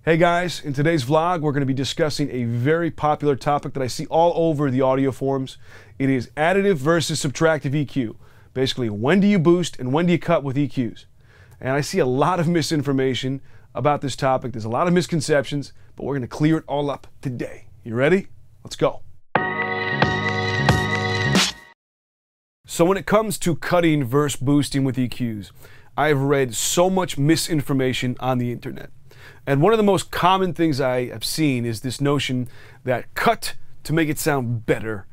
Hey guys, in today's vlog, we're going to be discussing a very popular topic that I see all over the audio forums. It is additive versus subtractive EQ. Basically, when do you boost and when do you cut with EQs? And I see a lot of misinformation about this topic. There's a lot of misconceptions, but we're going to clear it all up today. You ready? Let's go. So when it comes to cutting versus boosting with EQs, I've read so much misinformation on the internet. And one of the most common things I have seen is this notion that cut to make it sound better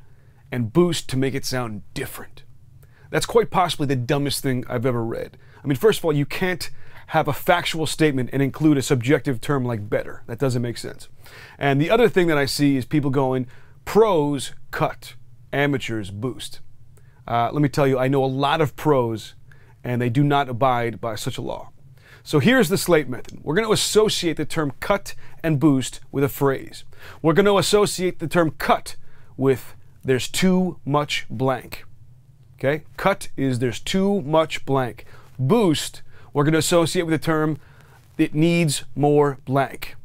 and boost to make it sound different. That's quite possibly the dumbest thing I've ever read. I mean, first of all, you can't have a factual statement and include a subjective term like better. That doesn't make sense. And the other thing that I see is people going, pros cut, amateurs boost. Let me tell you, I know a lot of pros and they do not abide by such a law. So here's the Slate method. We're going to associate the term cut and boost with a phrase. We're going to associate the term cut with there's too much blank. Okay? Cut is there's too much blank. Boost, we're going to associate with the term it needs more blank.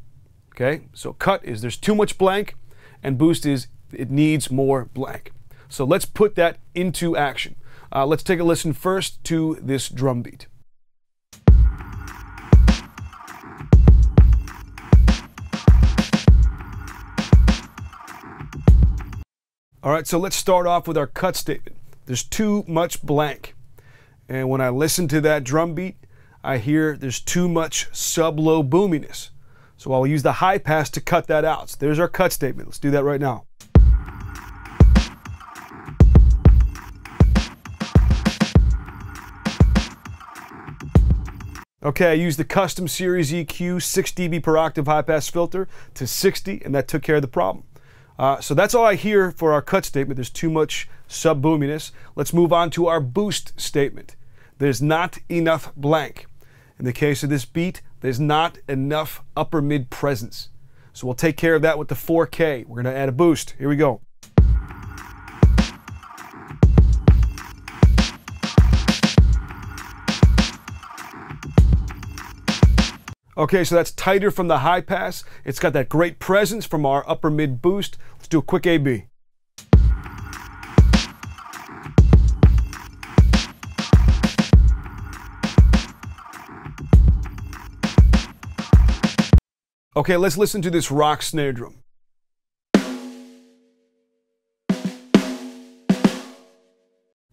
Okay? So cut is there's too much blank and boost is it needs more blank. So let's put that into action. Let's take a listen first to this drum beat. All right, so let's start off with our cut statement. There's too much blank. And when I listen to that drum beat, I hear there's too much sub-low boominess. So I'll use the high pass to cut that out. So there's our cut statement. Let's do that right now. Okay, I used the custom series EQ 6 dB per octave high pass filter to 60, and that took care of the problem. So that's all I hear for our cut statement. There's too much sub-boominess. Let's move on to our boost statement. There's not enough blank. In the case of this beat, there's not enough upper mid presence. So we'll take care of that with the 4K. We're going to add a boost. Here we go. Okay, so that's tighter from the high pass. It's got that great presence from our upper mid boost. Let's do a quick A/B. Okay, let's listen to this rock snare drum.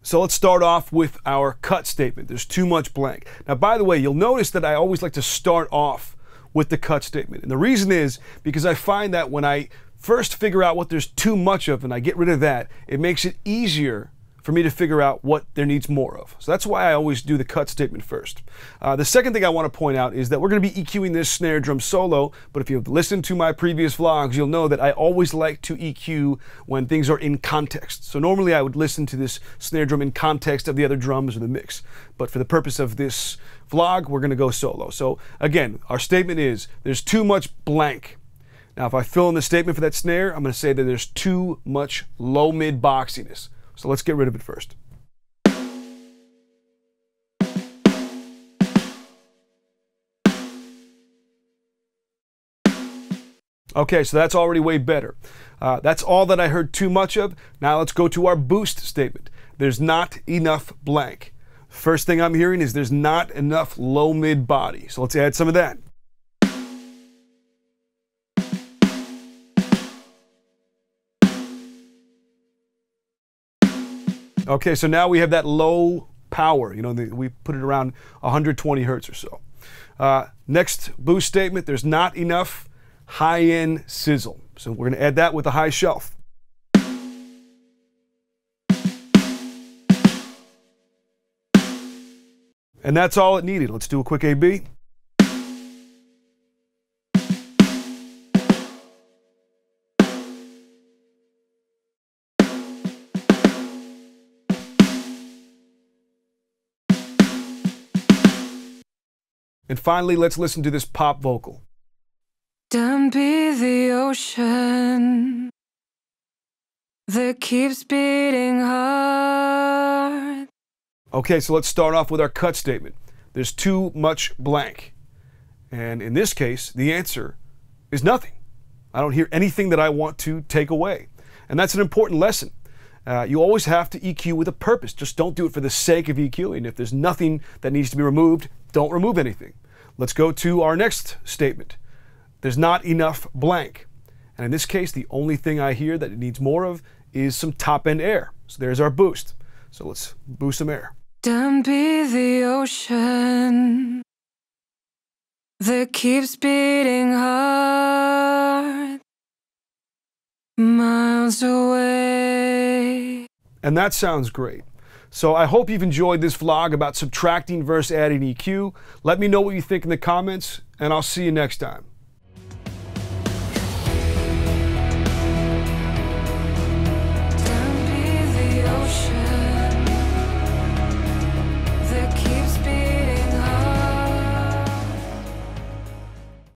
So let's start off with our cut statement. There's too much blank. Now, by the way, you'll notice that I always like to start off with the cut statement. And the reason is because I find that when I first figure out what there's too much of and I get rid of that, it makes it easier for me to figure out what there needs more of. So that's why I always do the cut statement first. The second thing I want to point out is that we're going to be EQing this snare drum solo, but if you've listened to my previous vlogs, you'll know that I always like to EQ when things are in context. So normally I would listen to this snare drum in context of the other drums or the mix. But for the purpose of this vlog, we're going to go solo. So again, our statement is there's too much blank. Now, if I fill in the statement for that snare, I'm going to say that there's too much low-mid boxiness. So let's get rid of it first. Okay, so that's already way better. That's all that I heard too much of. Now let's go to our boost statement. There's not enough blank. First thing I'm hearing is there's not enough low-mid body. So let's add some of that. Okay, so now we have that low power. You know, we put it around 120 hertz or so. Next boost statement, there's not enough high-end sizzle. So we're going to add that with a high shelf. And that's all it needed. Let's do a quick A/B. And finally, let's listen to this pop vocal. Don't be the ocean that keeps beating hard. Okay, so let's start off with our cut statement. There's too much blank. And in this case, the answer is nothing. I don't hear anything that I want to take away. And that's an important lesson. You always have to EQ with a purpose. Just don't do it for the sake of EQing. If there's nothing that needs to be removed, don't remove anything. Let's go to our next statement. There's not enough blank. And in this case, the only thing I hear that it needs more of is some top-end air. So there's our boost. So let's boost some air. Don't be the ocean that keeps beating hard miles away. And that sounds great. So I hope you've enjoyed this vlog about subtracting versus adding EQ. Let me know what you think in the comments, and I'll see you next time.